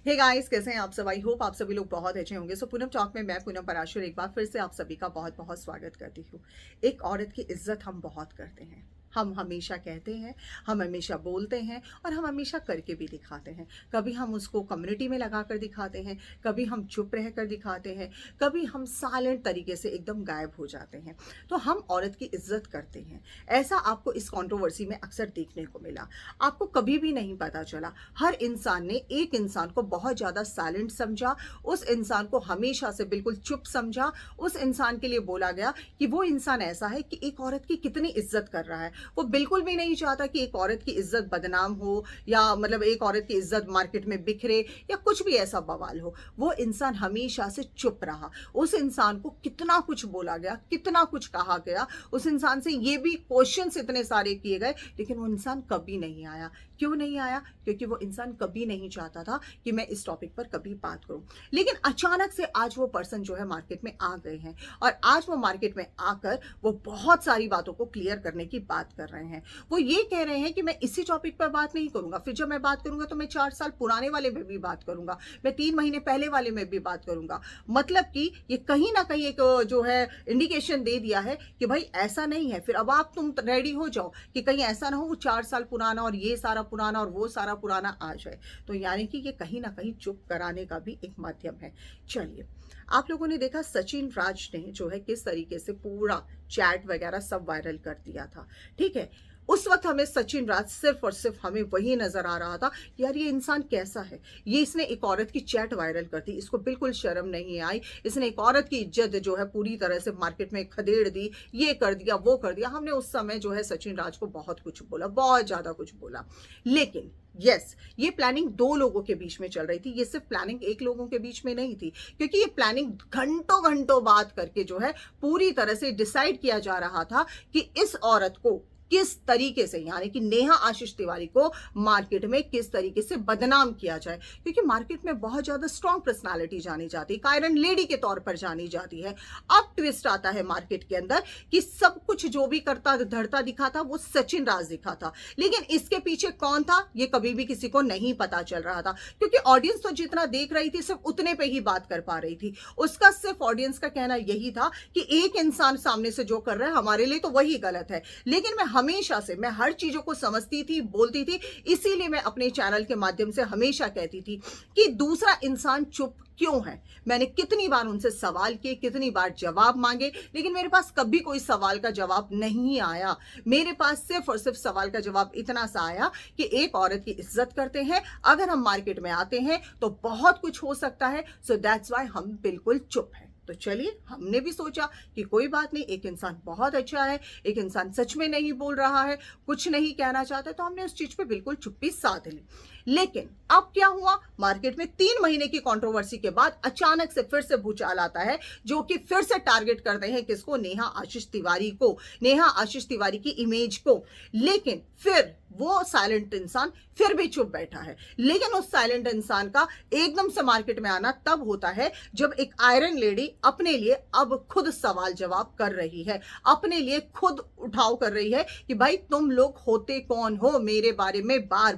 Hey guys, कैसे हैं आप सब। आई होप आप सभी लोग बहुत अच्छे होंगे। सो पूनम टॉक में मैं पूनम पराशर एक बार फिर से आप सभी का बहुत बहुत स्वागत करती हूँ। एक औरत की इज्जत हम बहुत करते हैं, हम हमेशा कहते हैं, हम हमेशा बोलते हैं और हम हमेशा करके भी दिखाते हैं। कभी हम उसको कम्युनिटी में लगा कर दिखाते हैं, कभी हम चुप रह कर दिखाते हैं, कभी हम साइलेंट तरीके से एकदम गायब हो जाते हैं। तो हम औरत की इज्जत करते हैं। ऐसा आपको इस कंट्रोवर्सी में अक्सर देखने को मिला। आपको कभी भी नहीं पता चला, हर इंसान ने एक इंसान को बहुत ज़्यादा साइलेंट समझा, उस इंसान को हमेशा से बिल्कुल चुप समझा। उस इंसान के लिए बोला गया कि वो इंसान ऐसा है कि एक औरत की कितनी इज्जत कर रहा है। वो बिल्कुल भी नहीं चाहता कि एक औरत की इज्जत बदनाम हो, या मतलब एक औरत की इज्जत मार्केट में बिखरे, या कुछ भी ऐसा बवाल हो। वो इंसान हमेशा से चुप रहा। उस इंसान को कितना कुछ बोला गया, कितना कुछ कहा गया, उस इंसान से ये भी क्वेश्चंस इतने सारे किए गए, लेकिन वो इंसान कभी नहीं आया। क्यों नहीं आया? क्योंकि वो इंसान कभी नहीं चाहता था कि मैं इस टॉपिक पर कभी बात करूं। लेकिन अचानक से आज वो पर्सन जो है मार्केट में आ गए हैं, और आज वो मार्केट में आकर वो बहुत सारी बातों को क्लियर करने की बात कर रहे हैं। वो ये कह रहे हैं कि मैं इसी टॉपिक पर बात नहीं करूंगा, फिर जब मैं बात करूंगा तो मैं 4 साल पुराने वाले में भी बात करूंगा, मैं 3 महीने पहले वाले में भी बात करूंगा। मतलब कि ये कहीं ना कहीं एक जो है इंडिकेशन दे दिया है कि भाई ऐसा नहीं है। फिर अब आप तुम रेडी हो जाओ कि कहीं ऐसा ना हो वो 4 साल पुराना और ये सारा पुराना और वो सारा पुराना आ जाए। तो यानी कि ये कहीं ना कहीं चुप कराने का भी एक माध्यम है। चलिए, आप लोगों ने देखा सचिन राज ने जो है किस तरीके से पूरा चैट वगैरह सब वायरल कर दिया था। ठीक है, उस वक्त हमें सचिन राज सिर्फ और सिर्फ हमें वही नजर आ रहा था कि यार ये इंसान कैसा है, ये इसने एक औरत की चैट वायरल कर दी, इसको बिल्कुल शर्म नहीं आई, इसने एक औरत की इज्जत जो है पूरी तरह से मार्केट में खदेड़ दी, ये कर दिया वो कर दिया। हमने उस समय जो है सचिन राज को बहुत कुछ बोला, बहुत ज्यादा कुछ बोला। लेकिन यस, ये प्लानिंग 2 लोगों के बीच में चल रही थी। ये सिर्फ प्लानिंग एक लोगों के बीच में नहीं थी, क्योंकि ये प्लानिंग घंटों घंटों बात करके जो है पूरी तरह से डिसाइड किया जा रहा था कि इस औरत को किस तरीके से, यानी कि नेहा आशीष तिवारी को मार्केट में किस तरीके से बदनाम किया जाए। क्योंकि मार्केट में बहुत ज्यादा स्ट्रॉन्ग पर्सनालिटी जानी जाती है, आयरन लेडी के तौर पर जानी जाती है। अब ट्विस्ट आता है मार्केट के अंदर कि सब कुछ जो भी करता धरता दिखा था वो सचिन राज दिखा था, लेकिन इसके पीछे कौन था ये कभी भी किसी को नहीं पता चल रहा था। क्योंकि ऑडियंस तो जितना देख रही थी सिर्फ उतने पे ही बात कर पा रही थी। उसका सिर्फ ऑडियंस का कहना यही था कि एक इंसान सामने से जो कर रहा है हमारे लिए तो वही गलत है। लेकिन हमेशा से मैं हर चीजों को समझती थी, बोलती थी। इसीलिए मैं अपने चैनल के माध्यम से हमेशा कहती थी कि दूसरा इंसान चुप क्यों है। मैंने कितनी बार उनसे सवाल किए, कितनी बार जवाब मांगे, लेकिन मेरे पास कभी कोई सवाल का जवाब नहीं आया। मेरे पास सिर्फ और सिर्फ सवाल का जवाब इतना सा आया कि एक औरत की इज्जत करते हैं, अगर हम मार्केट में आते हैं तो बहुत कुछ हो सकता है। सो दैट्स वाई हम बिल्कुल चुप हैं। तो चलिए, हमने भी सोचा कि कोई बात नहीं, एक इंसान बहुत अच्छा है, एक इंसान सच में नहीं बोल रहा है, कुछ नहीं कहना चाहता, तो हमने उस चीज पे बिल्कुल चुप्पी साध ली। लेकिन अब क्या हुआ, मार्केट में 3 महीने की कंट्रोवर्सी के बाद अचानक से फिर से भूचाल आता है, जो कि फिर से टारगेट करते हैं किसको, नेहा आशीष तिवारी को, नेहा आशीष तिवारी की इमेज को। लेकिन फिर वो साइलेंट इंसान फिर भी चुप बैठा है। लेकिन उस साइलेंट इंसान का एकदम से मार्केट में आना तब होता है जब एक आयरन लेडी अपने लिए अब खुद सवाल जवाब कर रही है, अपने लिए खुद उठाव कर रही है कि भाई तुम लोग होते कौन हो मेरे बारे में बार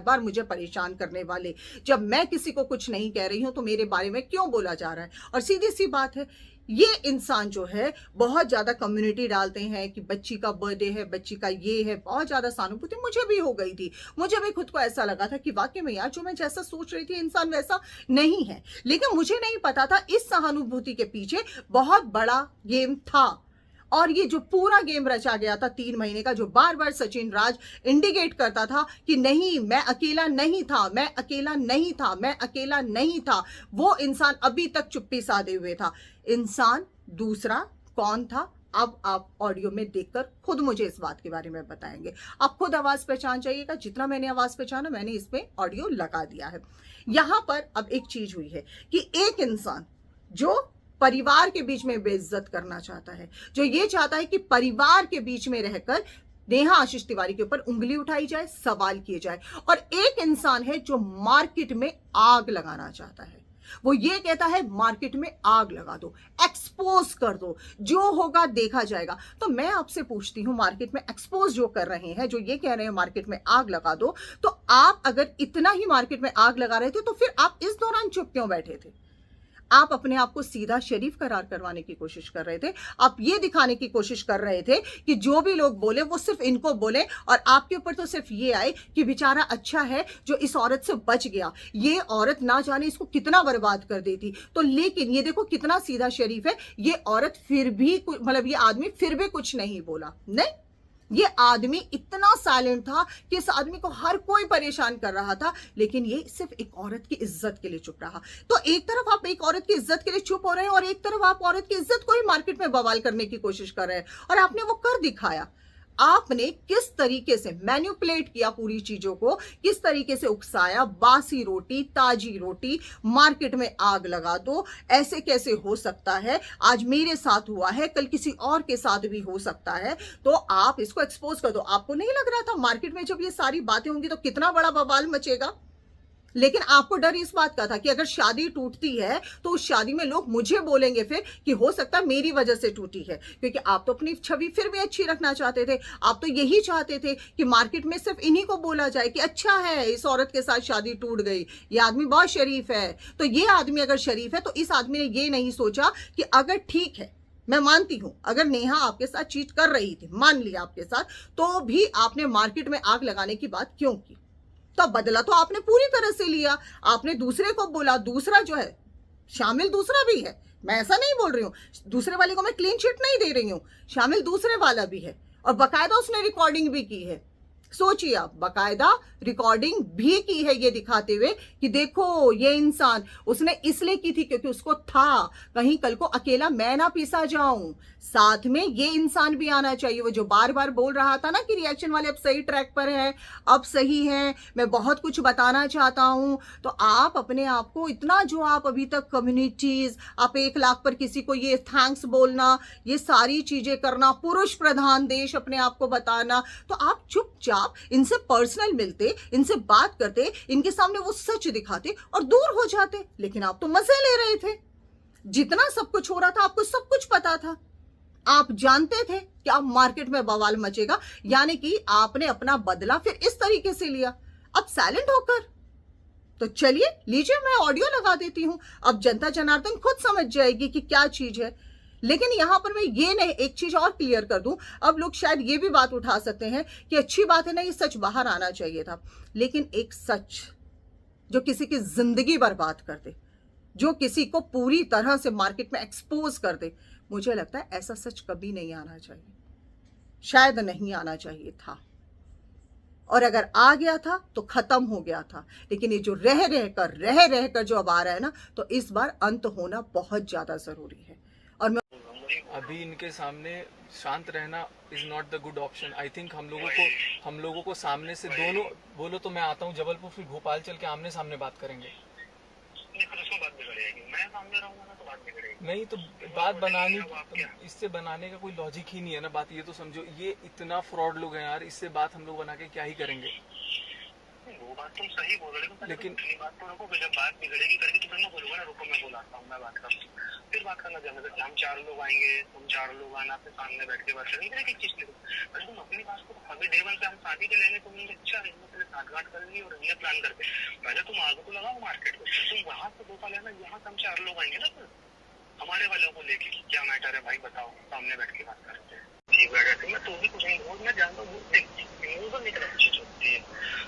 बार मुझे परेशान करने वाले। जब मैं किसी को कुछ नहीं कह रही हूं तो मेरे बारे में क्यों बोला जा रहा है। और सीधी सी बात है, ये इंसान जो है बहुत ज्यादा कम्युनिटी डालते हैं कि बच्ची का बर्थडे है, बच्ची का ये है, बहुत ज्यादा सहानुभूति मुझे भी हो गई थी। मुझे भी खुद को ऐसा लगा था कि वाकई में यार जो मैं जैसा सोच रही थी इंसान वैसा नहीं है। लेकिन मुझे नहीं पता था इस सहानुभूति के पीछे बहुत बड़ा गेम था। और ये जो पूरा गेम रचा गया था 3 महीने का, जो बार बार सचिन राज इंडिकेट करता था कि नहीं मैं अकेला नहीं था, मैं अकेला नहीं था, मैं अकेला नहीं था, वो इंसान अभी तक चुप्पी साधे हुए था। इंसान दूसरा कौन था, अब आप ऑडियो में देखकर खुद मुझे इस बात के बारे में बताएंगे। आप खुद आवाज पहचान जाइएगा। जितना मैंने आवाज पहचाना मैंने इसमें ऑडियो लगा दिया है। यहां पर अब एक चीज हुई है कि एक इंसान जो परिवार के बीच में बेइज्जत करना चाहता है, जो ये चाहता है कि परिवार के बीच में रहकर नेहा आशीष तिवारी के ऊपर उंगली उठाई जाए, सवाल किए जाए, और एक इंसान है जो मार्केट में आग लगाना चाहता है। वो ये कहता है मार्केट में आग लगा दो, एक्सपोज कर दो, जो होगा देखा जाएगा। तो मैं आपसे पूछती हूँ, मार्केट में एक्सपोज जो कर रहे हैं, जो ये कह रहे हैं मार्केट में आग लगा दो, तो आप अगर इतना ही मार्केट में आग लगा रहे थे तो फिर आप इस दौरान चुप क्यों बैठे थे? आप अपने आप को सीधा शरीफ करार करवाने की कोशिश कर रहे थे। आप ये दिखाने की कोशिश कर रहे थे कि जो भी लोग बोले वो सिर्फ इनको बोले, और आपके ऊपर तो सिर्फ ये आए कि बेचारा अच्छा है जो इस औरत से बच गया, ये औरत ना जाने इसको कितना बर्बाद कर देती। तो लेकिन ये देखो कितना सीधा शरीफ है, ये औरत फिर भी मतलब ये आदमी फिर भी कुछ नहीं बोला। नहीं, ये आदमी इतना साइलेंट था कि इस आदमी को हर कोई परेशान कर रहा था, लेकिन ये सिर्फ एक औरत की इज्जत के लिए चुप रहा। तो एक तरफ आप एक औरत की इज्जत के लिए चुप हो रहे हैं और एक तरफ आप औरत की इज्जत को ही मार्केट में बवाल करने की कोशिश कर रहे हैं, और आपने वो कर दिखाया। आपने किस तरीके से मैनिपुलेट किया पूरी चीजों को, किस तरीके से उकसाया, बासी रोटी ताजी रोटी, मार्केट में आग लगा दो, ऐसे कैसे हो सकता है, आज मेरे साथ हुआ है कल किसी और के साथ भी हो सकता है, तो आप इसको एक्सपोज कर दो। आपको नहीं लग रहा था मार्केट में जब ये सारी बातें होंगी तो कितना बड़ा बवाल मचेगा? लेकिन आपको डर इस बात का था कि अगर शादी टूटती है तो उस शादी में लोग मुझे बोलेंगे फिर कि हो सकता है मेरी वजह से टूटी है, क्योंकि आप तो अपनी छवि फिर भी अच्छी रखना चाहते थे। आप तो यही चाहते थे कि मार्केट में सिर्फ इन्हीं को बोला जाए कि अच्छा है इस औरत के साथ शादी टूट गई, ये आदमी बहुत शरीफ है। तो ये आदमी अगर शरीफ है तो इस आदमी ने ये नहीं सोचा कि अगर ठीक है, मैं मानती हूं अगर नेहा आपके साथ चीट कर रही थी, मान लिया आपके साथ, तो भी आपने मार्केट में आग लगाने की बात क्यों की? तो बदला तो आपने पूरी तरह से लिया। आपने दूसरे को बोला, दूसरा जो है शामिल दूसरा भी है, मैं ऐसा नहीं बोल रही हूँ, दूसरे वाले को मैं क्लीन चिट नहीं दे रही हूँ, शामिल दूसरे वाला भी है, और बकायदा उसने रिकॉर्डिंग भी की है। सोचिए आप, बकायदा रिकॉर्डिंग भी की है ये दिखाते हुए कि देखो ये इंसान, उसने इसलिए की थी क्योंकि उसको था कहीं कल को अकेला मैं ना पीसा जाऊं, साथ में ये इंसान भी आना चाहिए। वो जो बार बार बोल रहा था ना कि रिएक्शन वाले अब सही ट्रैक पर है, अब सही है, मैं बहुत कुछ बताना चाहता हूं। तो आप अपने आप को इतना, जो आप अभी तक कम्युनिटीज, आप 1 लाख पर किसी को ये थैंक्स बोलना, ये सारी चीजें करना, पुरुष प्रधान देश अपने आप को बताना, तो आप चुपचाप इनसे पर्सनल मिलते, इनसे बात करते, इनके सामने वो सच दिखाते और दूर हो जाते। लेकिन आप तो मजे ले रहे थे, जितना सब कुछ हो रहा था आपको सब कुछ पता था, आप जानते थे कि अब मार्केट में बवाल मचेगा, यानी कि आपने अपना बदला फिर इस तरीके से लिया, अब साइलेंट होकर। तो चलिए लीजिए, मैं ऑडियो लगा देती हूं, अब जनता जनार्दन खुद समझ जाएगी कि क्या चीज है। लेकिन यहां पर मैं ये नहीं, एक चीज और क्लियर कर दूं, अब लोग शायद ये भी बात उठा सकते हैं कि अच्छी बात है ना, ये सच बाहर आना चाहिए था, लेकिन एक सच जो किसी की जिंदगी बर्बाद कर दे, जो किसी को पूरी तरह से मार्केट में एक्सपोज कर दे, मुझे लगता है ऐसा सच कभी नहीं आना चाहिए, शायद नहीं आना चाहिए था, और अगर आ गया था तो खत्म हो गया था। लेकिन ये जो रह रहकर जो अब आ रहा है ना, तो इस बार अंत होना बहुत ज्यादा जरूरी है। और मैं अभी इनके सामने शांत रहना is not the good option. I think हम लोगों को सामने से दोनों बोलो तो मैं आता हूँ जबलपुर, फिर भोपाल चल के आमने सामने बात करेंगे। नहीं, फिर उसमें बात बिगड़ेगी। मैं सामने रहूंगा ना तो बात बिगड़ेगी। नहीं तो बात बनानी, इससे बनाने का कोई लॉजिक ही नहीं है ना बात, ये तो समझो। ये इतना फ्रॉड लोग हैं यार, इससे बात हम लोग बना के क्या ही करेंगे। वो बात तुम सही बोल रहे हो, लेकिन बात तो रुको, जब बात बिगड़ेगी करेगी तो मैं बोलूंगा ना, रुको मैं बुलाता हूँ, मैं बात करता हूँ, फिर बात करना जब हम 4 लोग आएंगे, तुम 4 लोग आना, फिर सामने बैठ के बात करेंगे एक चीज की। पहले तुम अपनी बात को, अभी डे 1 से हम शादी के लेंगे, तुम अच्छा पहले साठ कर ली और ये प्लान करके पहले तुम आगे को लगाओ मार्केट को, तुम वहां से 2 साल है ना, यहाँ से हम 4 लोग आएंगे ना, फिर हमारे वालों को लेके क्या मैटर है भाई बताओ, सामने बैठ के बात करते हैं। ठीक बैठे मैं तो भी कुछ नहीं बोल, मैं जानता हूँ निकला चीज होती है,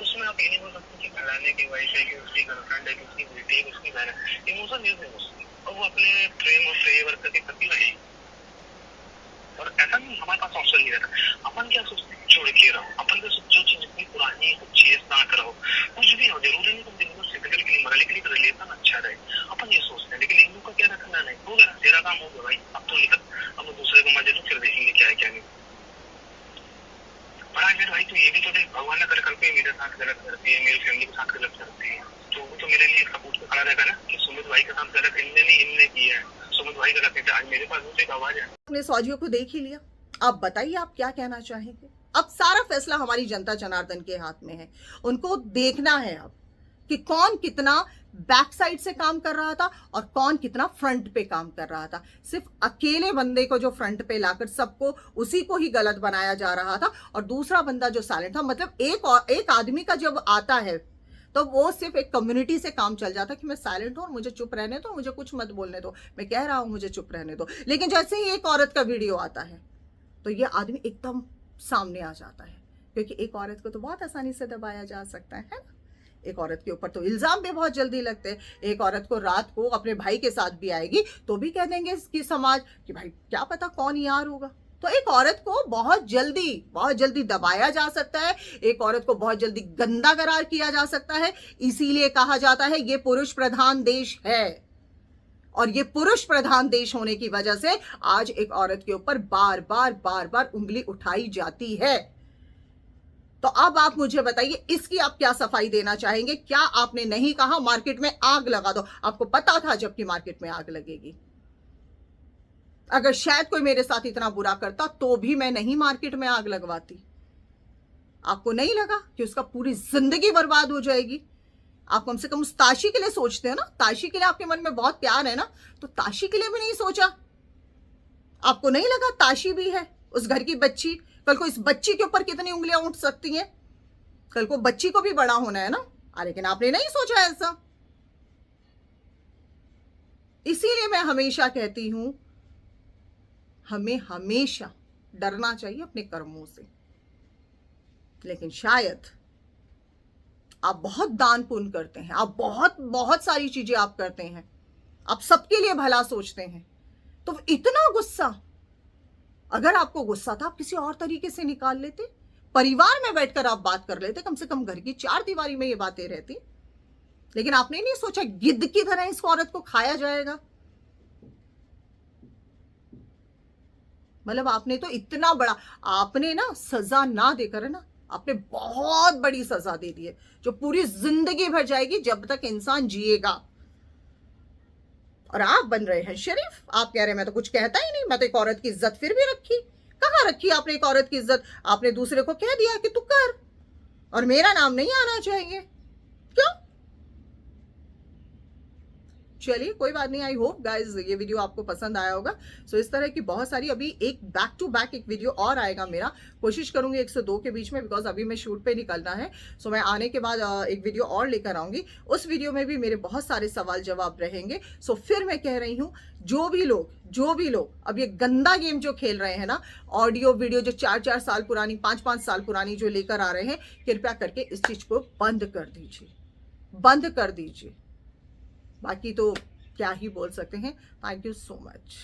उसमें आप ये नहीं बोल सकते कि घराने की वाइफ है, कि उसकी गर्लफ्रेंड है, कि उसकी बेटी है, उसकी बहन है, इमोशन यूज नहीं हो सकती, और वो अपने प्रेम और प्रे वर्क के प्रति लगेगी। और ऐसा नहीं हमारे पास ऑप्शन नहीं रहता, अपन क्या सोचते हैं छोड़ के रहो, अपन जो चीज जितनी पुरानी चीज ना करो, कुछ भी हो, जरूरी नहीं तुम दिन को सिंगल के लिए मरा, लेकिन एक रिलेशन अच्छा रहे, अपन ये सोचते हैं। लेकिन इन लोग का क्या रखना नहीं, हो गया तेरा काम हो गया भाई, अब तो निकल, अब दूसरे को मजे लो, फिर देखेंगे क्या है क्या नहीं। भाई तो ये भी तो देख, भगवान ना करे कल पे मेरे साथ गलत करती है, मेरी फैमिली के साथ गलत करती है, तो वो तो मेरे लिए सपोर्ट पे खड़ा रहेगा ना कि सुमित भाई के साथ गलत इनने नहीं, इनने किया है, सुमित भाई गलत है। आज मेरे पास एक आवाज है। अपने सौजियों को देख ही लिया, आप बताइए आप क्या कहना चाहेंगे। अब सारा फैसला हमारी जनता जनार्दन के हाथ में है, उनको देखना है अब कि कौन कितना बैक साइड से काम कर रहा था और कौन कितना फ्रंट पे काम कर रहा था। सिर्फ अकेले बंदे को जो फ्रंट पे लाकर सबको उसी को ही गलत बनाया जा रहा था और दूसरा बंदा जो साइलेंट था। मतलब एक आदमी का जब आता है तो वो सिर्फ एक कम्युनिटी से काम चल जाता कि मैं साइलेंट हूं और मुझे चुप रहने दो, मुझे कुछ मत बोलने दो, मैं कह रहा हूं मुझे चुप रहने दो। लेकिन जैसे ही एक औरत का वीडियो आता है तो ये आदमी एकदम सामने आ जाता है, क्योंकि एक औरत को तो बहुत आसानी से दबाया जा सकता है ना। एक औरत के ऊपर तो इल्जाम भी बहुत जल्दी लगते हैं। एक औरत को रात को अपने भाई के साथ भी आएगी तो भी कह देंगे कि समाज कि भाई क्या पता कौन यार होगा। तो एक औरत को बहुत जल्दी दबाया जा सकता है, एक औरत को बहुत जल्दी गंदा करार किया जा सकता है। इसीलिए कहा जाता है ये पुरुष प्रधान देश है और ये पुरुष प्रधान देश होने की वजह से आज एक औरत के ऊपर बार बार उंगली उठाई जाती है। तो अब आप मुझे बताइए इसकी आप क्या सफाई देना चाहेंगे? क्या आपने नहीं कहा मार्केट में आग लगा दो? आपको पता था जबकि मार्केट में आग लगेगी। अगर शायद कोई मेरे साथ इतना बुरा करता तो भी मैं नहीं मार्केट में आग लगवाती। आपको नहीं लगा कि उसका पूरी जिंदगी बर्बाद हो जाएगी? आप कम से कम उस ताशी के लिए सोचते हो ना। ताशी के लिए आपके मन में बहुत प्यार है ना, तो ताशी के लिए भी नहीं सोचा? आपको नहीं लगा ताशी भी है उस घर की बच्ची? कल को इस बच्ची के ऊपर कितनी उंगलियां उठ सकती हैं? कल को बच्ची को भी बड़ा होना है ना। लेकिन आपने नहीं सोचा ऐसा। इसीलिए मैं हमेशा कहती हूं हमें हमेशा डरना चाहिए अपने कर्मों से। लेकिन शायद आप बहुत दान पुण्य करते हैं, आप बहुत सारी चीजें आप करते हैं, आप सबके लिए भला सोचते हैं, तो इतना गुस्सा, अगर आपको गुस्सा था आप किसी और तरीके से निकाल लेते, परिवार में बैठकर आप बात कर लेते, कम से कम घर की चार दीवारी में ये बातें रहती। लेकिन आपने नहीं सोचा गिद्ध की तरह इस औरत को खाया जाएगा। मतलब आपने तो इतना बड़ा, आपने ना सजा ना देकर है ना, आपने बहुत बड़ी सजा दे दी है जो पूरी जिंदगी भर जाएगी जब तक इंसान जिएगा। और आप बन रहे हैं शरीफ, आप कह रहे हैं मैं तो कुछ कहता ही नहीं, मैं तो एक औरत की इज्जत फिर भी रखी। कहाँ रखी आपने एक औरत की इज्जत? आपने दूसरे को कह दिया कि तू कर और मेरा नाम नहीं आना चाहिए। क्यों? चलिए कोई बात नहीं। आई होप गाइज ये वीडियो आपको पसंद आया होगा। सो इस तरह की बहुत सारी, अभी एक बैक टू बैक एक वीडियो और आएगा मेरा, कोशिश करूंगी 1 से 2 के बीच में, बिकॉज अभी मैं शूट पे निकलना है। सो मैं आने के बाद एक वीडियो और लेकर आऊंगी। उस वीडियो में भी मेरे बहुत सारे सवाल जवाब रहेंगे। सो फिर मैं कह रही हूँ जो भी लोग अब ये गंदा गेम जो खेल रहे हैं ना, ऑडियो वीडियो जो 4-4 साल पुरानी, 5-5 साल पुरानी जो लेकर आ रहे हैं, कृपया करके इस चीज को बंद कर दीजिए। बाकी तो क्या ही बोल सकते हैं। Thank you so much.